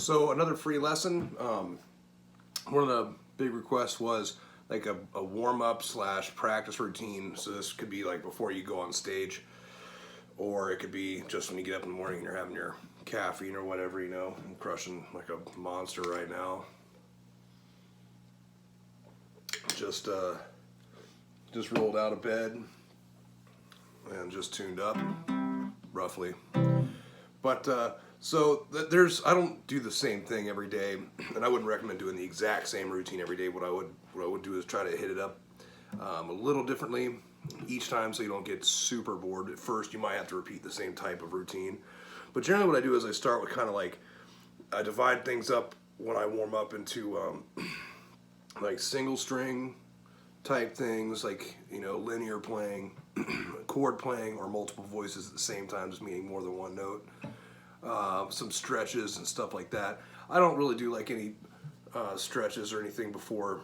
So another free lesson. One of the big requests was like a warm-up / practice routine. So this could be like before you go on stage, or it could be just when you get up in the morning and you're having your caffeine or whatever, you know. I'm crushing like a monster right now. Just rolled out of bed and just tuned up, roughly. But so I don't do the same thing every day, and I wouldn't recommend doing the exact same routine every day. What I would do is try to hit it up a little differently each time, so you don't get super bored. At first, you might have to repeat the same type of routine, but generally, what I do is I start with kind of like I divide things up when I warm up into like single string type things, like, you know, linear playing, chord playing, or multiple voices at the same time, just meaning more than one note. Some stretches and stuff like that. I don't really do like any stretches or anything before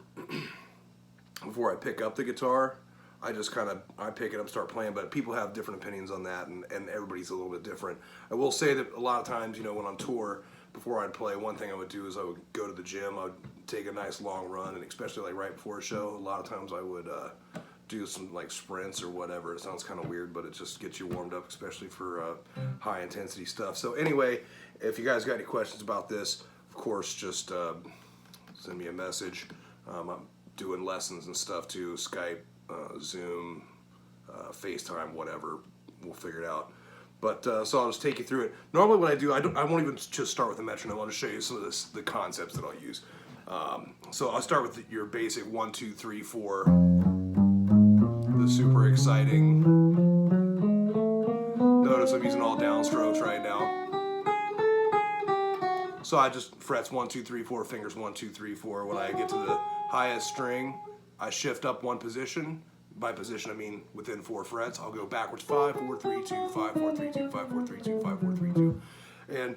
I pick up the guitar. I just I pick it up, start playing, but people have different opinions on that, and everybody's a little bit different. I will say that a lot of times, you know, when on tour, before I'd play, one thing I would do is I would go to the gym, I would take a nice long run, and especially like right before a show, a lot of times I would do some like sprints or whatever. It sounds kind of weird, but it just gets you warmed up, especially for high intensity stuff. So anyway, if you guys got any questions about this, of course, just send me a message. I'm doing lessons and stuff too, Skype, Zoom, FaceTime, whatever. We'll figure it out. But so I'll just take you through it. Normally what I do, I won't even just start with the metronome. I'll just show you some of the concepts that I'll use. So I'll start with your basic 1, 2, 3, 4. The super exciting. Notice I'm using all downstrokes right now. So I just frets 1, 2, 3, 4, fingers 1, 2, 3, 4. When I get to the highest string, I shift up one position. By position, I mean within 4 frets. I'll go backwards 5, 4, 3, 2, 5, 4, 3, 2, 5, 4, 3, 2, 5, 4, 3, 2. And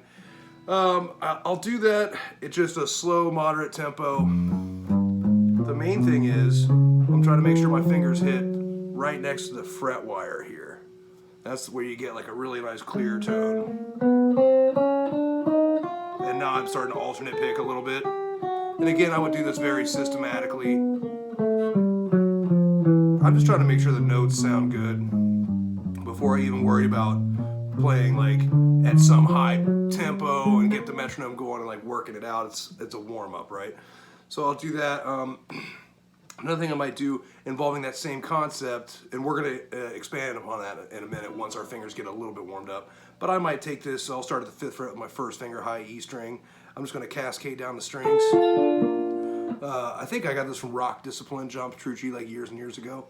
I'll do that at just a slow, moderate tempo. The main thing is I'm trying to make sure my fingers hit right next to the fret wire here. That's where you get like a really nice clear tone. And now I'm starting to alternate pick a little bit. And again, I would do this very systematically. I'm just trying to make sure the notes sound good before I even worry about playing like at some high tempo and get the metronome going and like working it out. It's a warm-up, right? So I'll do that. Another thing I might do involving that same concept, and we're going to expand upon that in a minute once our fingers get a little bit warmed up, but I might take this, I'll start at the 5th fret with my first finger, high E string. I'm just going to cascade down the strings. I think I got this from Rock Discipline, John Petrucci, like years and years ago.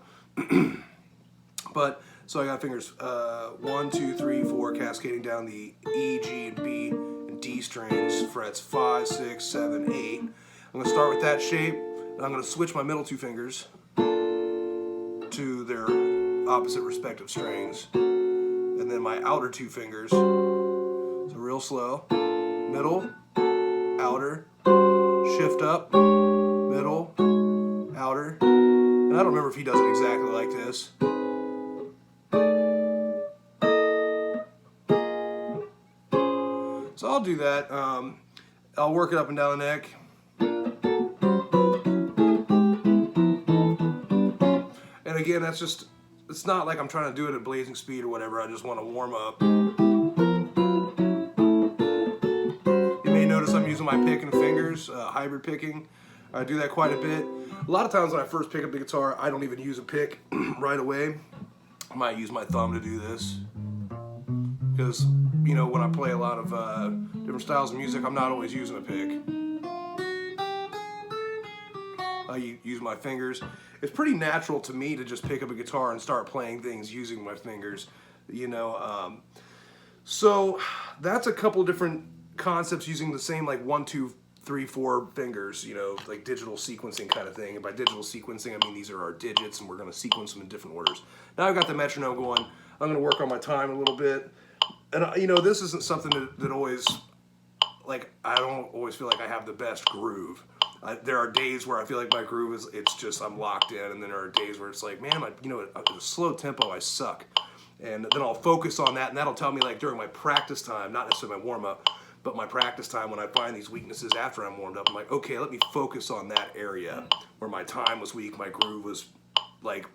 But, so I got fingers 1, 2, 3, 4, cascading down the E, G, and B, and D strings, frets 5, 6, 7, 8. I'm going to start with that shape, and I'm going to switch my middle 2 fingers to their opposite respective strings. And then my outer 2 fingers, so real slow, middle, outer, shift up, middle, outer. And I don't remember if he does it exactly like this. So I'll do that. I'll work it up and down the neck. And again, that's just, it's not like I'm trying to do it at blazing speed or whatever. I just want to warm up. You may notice I'm using my picking fingers, hybrid picking. I do that quite a bit. A lot of times when I first pick up the guitar, I don't even use a pick right away. I might use my thumb to do this. Because, you know, when I play a lot of different styles of music, I'm not always using a pick. I use my fingers. It's pretty natural to me to just pick up a guitar and start playing things using my fingers, you know. So that's a couple different concepts using the same like 1, 2, 3, 4 fingers, you know, like digital sequencing kind of thing. And by digital sequencing, I mean these are our digits, and we're going to sequence them in different orders. Now I've got the metronome going. I'm going to work on my time a little bit. And, you know, this isn't something that always, like, I don't always feel like I have the best groove. There are days where I feel like my groove is, it's just, I'm locked in, and then there are days where it's like, man, you know, at a slow tempo, I suck. And then I'll focus on that, and that'll tell me, like, during my practice time, not necessarily my warm-up, But my practice time, when I find these weaknesses after I'm warmed up, I'm like, okay, let me focus on that area where my time was weak, my groove was like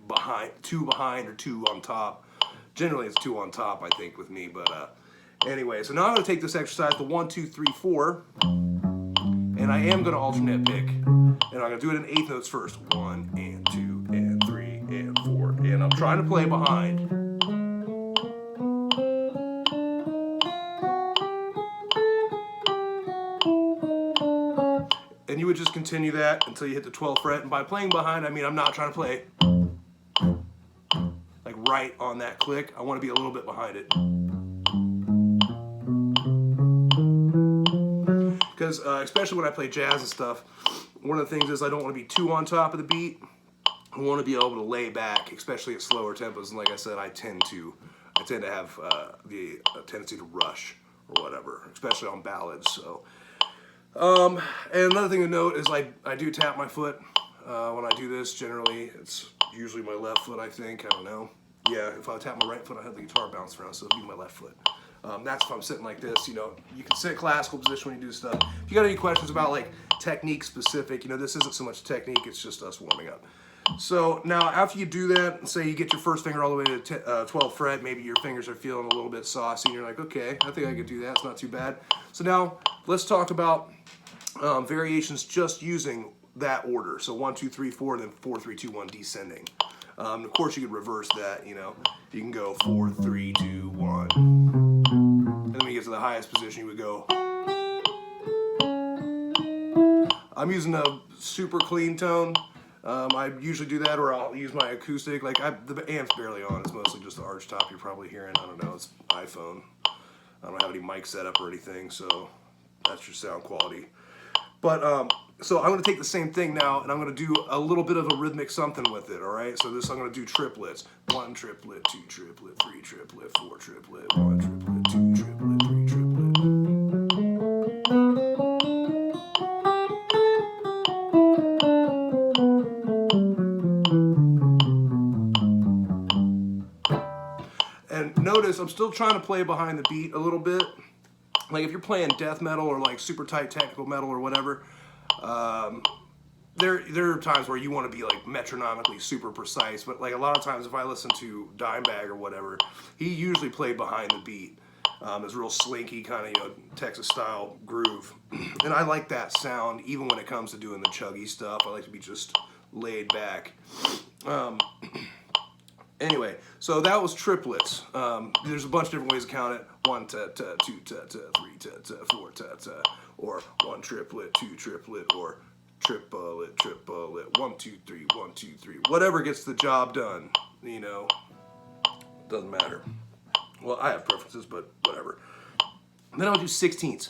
two behind or two on top. Generally it's two on top, I think, with me. But anyway, so now I'm going to take this exercise, the 1, 2, 3, 4, and I am going to alternate pick. And I'm going to do it in eighth notes first. 1 and 2 and 3 and 4. And I'm trying to play behind. And you would just continue that until you hit the 12th fret. And by playing behind, I mean I'm not trying to play like right on that click. I want to be a little bit behind it. Because especially when I play jazz and stuff, one of the things is I don't want to be too on top of the beat. I want to be able to lay back, especially at slower tempos. And like I said, I tend to have the tendency to rush or whatever, especially on ballads. So. And another thing to note is I do tap my foot when I do this. Generally, it's usually my left foot, I think. I don't know. Yeah, if I tap my right foot, I have the guitar bounce around, so it'll be my left foot. That's if I'm sitting like this. You know, you can sit classical position when you do stuff. If you got any questions about like technique specific, you know, this isn't so much technique, it's just us warming up. So now after you do that, say you get your first finger all the way to 12th fret, maybe your fingers are feeling a little bit saucy, and you're like, okay, I think I could do that, it's not too bad. So now let's talk about variations just using that order. So 1, 2, 3, 4, and then 4, 3, 2, 1 descending. Of course you could reverse that, you know. You can go 4, 3, 2, 1. And then when you get to the highest position, you would go. I'm using a super clean tone. I usually do that, or I'll use my acoustic. Like the amp's barely on. It's mostly just the arch top you're probably hearing. I don't know. It's iPhone. I don't have any mic set up or anything, so that's your sound quality. But so I'm going to take the same thing now, and I'm going to do a little bit of a rhythmic something with it. All right. So this I'm going to do triplets. 1 triplet, 2 triplet, 3 triplet, 4 triplet, 1 triplet, 2 triplet, 3 triplet. And notice I'm still trying to play behind the beat a little bit. Like if you're playing death metal or like super tight technical metal or whatever, there are times where you want to be like metronomically super precise. But like a lot of times if I listen to Dimebag or whatever, he usually played behind the beat. It's real slinky kind of, you know, Texas style groove. And I like that sound even when it comes to doing the chuggy stuff. I like to be just laid back. Anyway, so that was triplets. There's a bunch of different ways to count it. 1 ta ta, 2 ta ta, 3 ta ta, 4 ta ta, or 1 triplet, 2 triplet, or triplet, triplet, 1 2 3, 1 2 3. Whatever gets the job done, you know, doesn't matter. Well, I have preferences, but whatever. And then I'll do 16ths.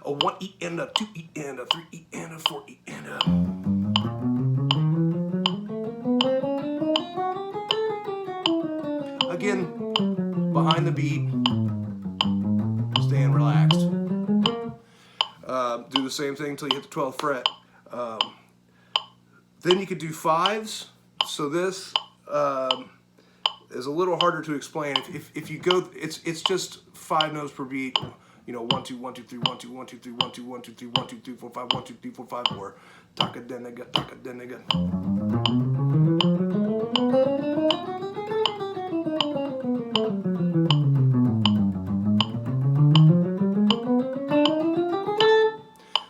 A 1 E and a 2 E and a 3 E and a 4 E and a. Again, behind the beat, staying relaxed. Do the same thing until you hit the 12th fret. Then you could do 5s. So this is a little harder to explain. If you go, it's just 5 notes per beat. You know, 1 2 1 2 3 1 2 1 2 3 1 2 1 2 3 1 2 3 4 5 1 2 3 4 5 or taka denega taka denega.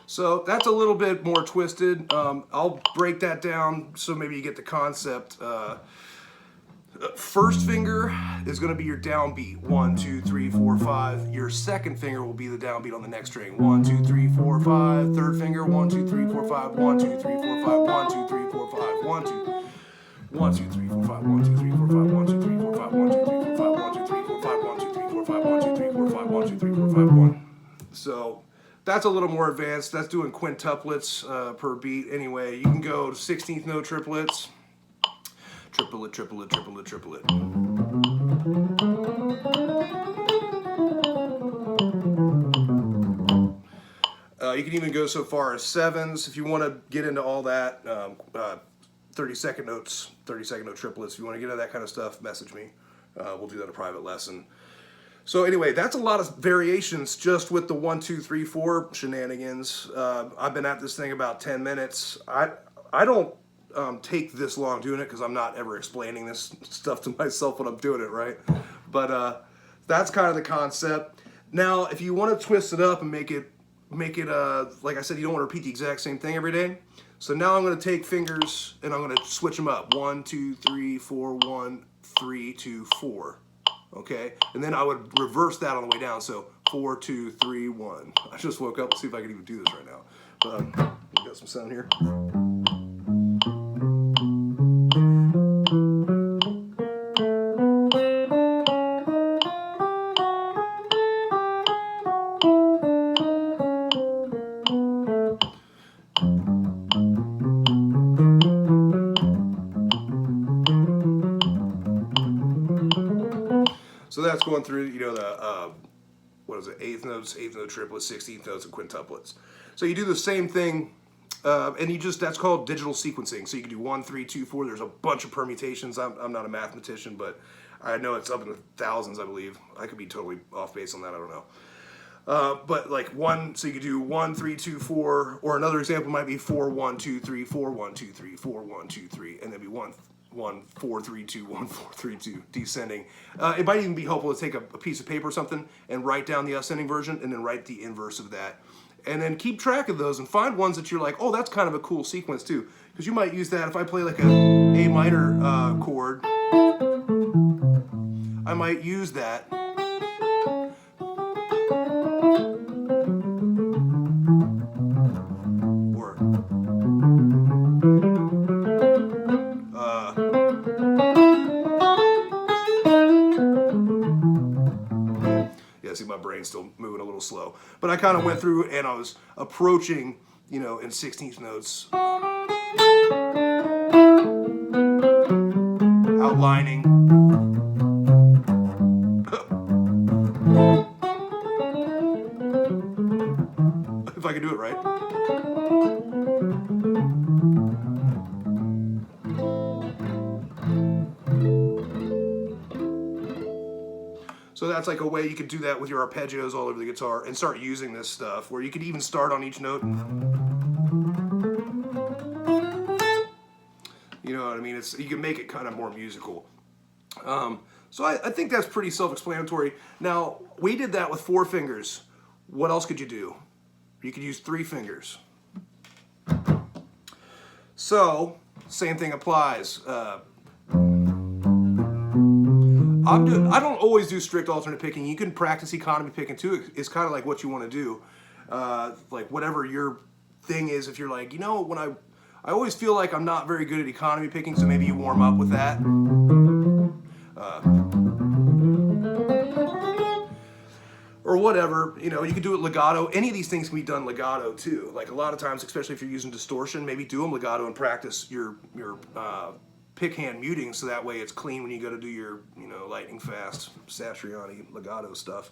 So that's a little bit more twisted. I'll break that down so maybe you get the concept. First finger is going to be your downbeat. 1 2 3 4 5. Your second finger will be the downbeat on the next string. 1 2 3 4 5. Third finger 1 2 3 4 5. 1 2 3 4 5. 1 2 3 4 5. 1 2 1 2 3 4 5. 1 2 3 4 5. 1 2 3 4 5. 1 2 3 4 5. 1 2 3 4 5. 1 2 3 4 5. 1 2 3 4 5. 1 2 3 4 5. 1. So that's a little more advanced. That's doing quintuplets per beat. Anyway, you can go to 16th note triplets. Triplet, triplet, triplet, triplet. You can even go so far as 7s if you want to get into all that. 30-second notes, 30-second note triplets. If you want to get into that kind of stuff, message me. We'll do that in a private lesson. So anyway, that's a lot of variations just with the 1, 2, 3, 4 shenanigans. I've been at this thing about 10 minutes. I don't take this long doing it because I'm not ever explaining this stuff to myself when I'm doing it, right? But that's kind of the concept. Now, if you want to twist it up and make it like I said, you don't want to repeat the exact same thing every day. So now I'm going to take fingers and I'm going to switch them up. 1, 2, 3, 4, 1, 3, 2, 4. Okay, and then I would reverse that on the way down. So 4, 2, 3, 1. I just woke up. Let's see if I can even do this right now. But we got some sound here. So that's going through, you know, the, what is it, eighth note triplets, 16th notes, and quintuplets. So you do the same thing, and that's called digital sequencing. So you can do 1, 3, 2, 4. There's a bunch of permutations. I'm not a mathematician, but I know it's up in the thousands, I believe. I could be totally off base on that, I don't know. But like so you could do 1, 3, 2, 4, or another example might be 4, 1, 2, 3, 4, 1, 2, 3, 4, 1, 2, 3, and then be 1, 4, 3, 2, 1, 4, 3, 2, descending. It might even be helpful to take a piece of paper or something and write down the ascending version and then write the inverse of that. And then keep track of those and find ones that you're like, oh, that's kind of a cool sequence too. Because you might use that if I play like a A minor chord. I might use that. See, my brain's still moving a little slow. But I kind of went through and I was approaching, you know, in 16th notes. Outlining. If I could do it right. So that's like a way you could do that with your arpeggios all over the guitar and start using this stuff, where you could even start on each note. You know what I mean? You can make it kind of more musical. So I think that's pretty self-explanatory. Now, we did that with 4 fingers. What else could you do? You could use 3 fingers. So, same thing applies. I don't always do strict alternate picking. You can practice economy picking too. It's kind of like what you want to do. Like whatever your thing is, if you're like, you know, when I always feel like I'm not very good at economy picking, so maybe you warm up with that. Or whatever, you know, you can do it legato. Any of these things can be done legato too. Like a lot of times, especially if you're using distortion, maybe do them legato and practice your pick hand muting, so that way it's clean when you go to do your, you know, lightning fast Satriani legato stuff.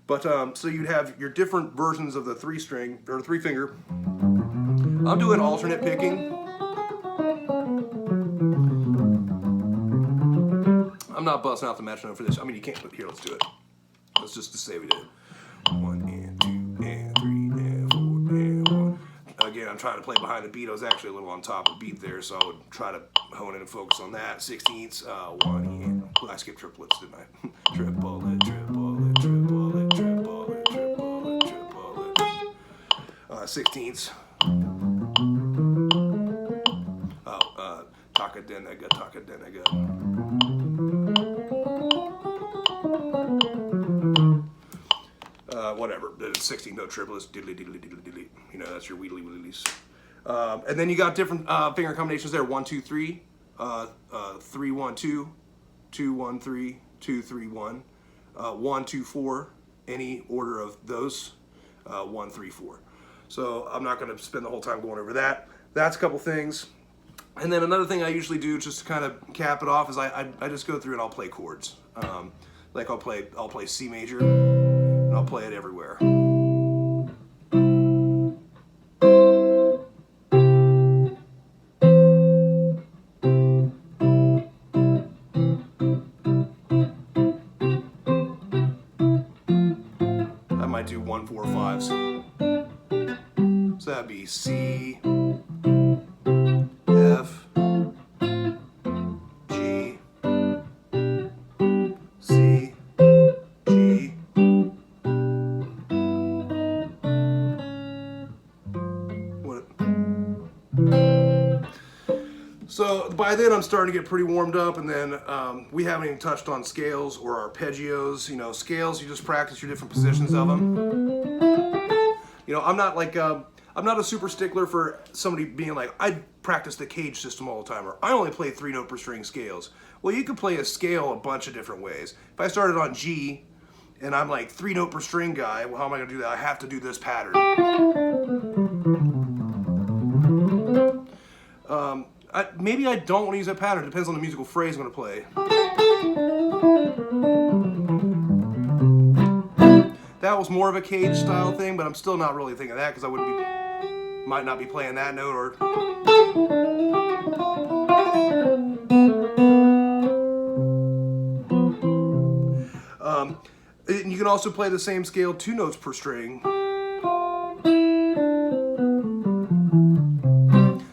But so you'd have your different versions of the 3-string or 3-finger. I'm doing alternate picking. I'm not busting out the metronome for this. I mean, you can't, but here, let's do it. Let's just say we did 1 and 2 and 3 and 4 and 1. Again, I'm trying to play behind the beat. I was actually a little on top of the beat there, so I would try to hone in and focus on that. 16ths, 1 and... Well, I skipped triplets, didn't I? Triplet, triplet, triplet, triplet, triplet, triplet. 16ths. Oh, taka denega, taka denega. Whatever, the 16th note triplets, diddly, diddly, diddly, diddly. You know, that's your wheedly wheedlies. And then you got different finger combinations there. 1, 2, 3, 3, 1, 2, 2, 1, 3, 2, 3, 1, 1, 2, 4. Any order of those, 1, 3, 4. So I'm not going to spend the whole time going over that. That's a couple things. And then another thing I usually do, just to kind of cap it off, is I just go through and I'll play chords. Like I'll play C major, and I'll play it everywhere. 4 5s. So that'd be C, F, G, C, G, what? So by then I'm starting to get pretty warmed up, and then we haven't even touched on scales or arpeggios. You know, scales, you just practice your different positions of them. You know, I'm not like, I'm not a super stickler for somebody being like, I practice the cage system all the time, or I only play 3-note per string scales. Well, you can play a scale a bunch of different ways. If I started on G, and I'm like 3-note per string guy, well, how am I gonna do that? I have to do this pattern. Maybe I don't want to use that pattern. It depends on the musical phrase I'm going to play. That was more of a cage style thing, but I'm still not really thinking that because I might not be playing that note, or you can also play the same scale 2 notes per string.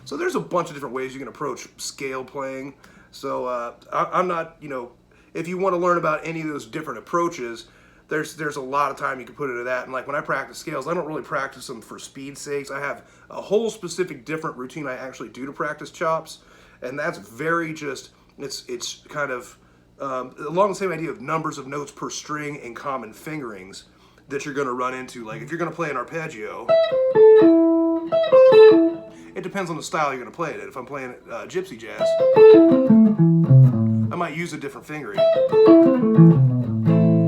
So there's a bunch of different ways you can approach scale playing. So I'm not, you know, if you want to learn about any of those different approaches, there's a lot of time you can put into that. And like when I practice scales, I don't really practice them for speed's sakes. I have a whole specific different routine I actually do to practice chops, and that's very just, it's kind of along the same idea of numbers of notes per string and common fingerings that you're going to run into. Like if you're going to play an arpeggio, it depends on the style you're going to play it in. If I'm playing gypsy jazz, I might use a different fingering,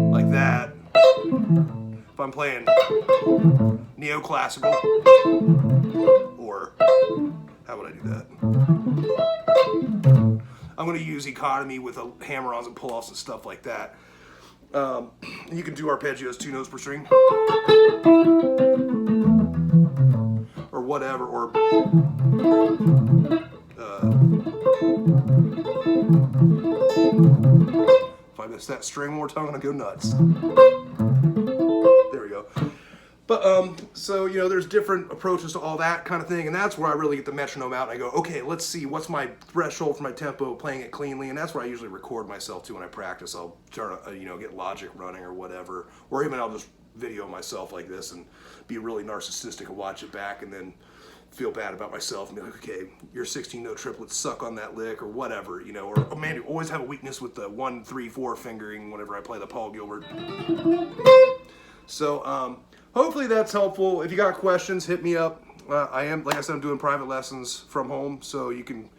like that. If I'm playing neoclassical, or how would I do that? I'm going to use economy with hammer-ons and pull-offs and stuff like that. You can do arpeggios 2 notes per string, or whatever, or if I miss that string more time, I'm gonna go nuts. There we go. But so you know, there's different approaches to all that kind of thing, and that's where I really get the metronome out and I go, okay, let's see what's my threshold for my tempo, playing it cleanly, and that's where I usually record myself too when I practice. I'll turn, you know, get Logic running or whatever, or even I'll just video myself like this and be really narcissistic and watch it back, and then feel bad about myself and be like, okay, your 16-note triplets suck on that lick, or whatever, you know, or maybe always have a weakness with the 1, 3, 4 fingering whenever I play the Paul Gilbert. So hopefully that's helpful. If you got questions, hit me up. I am, like I said, I'm doing private lessons from home, so you can,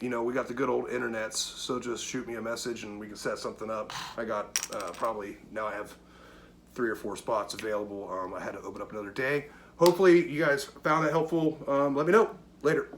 you know, we got the good old internets, so just shoot me a message and we can set something up. I got probably, now I have 3 or 4 spots available. I had to open up another day. Hopefully you guys found that helpful. Let me know. Later.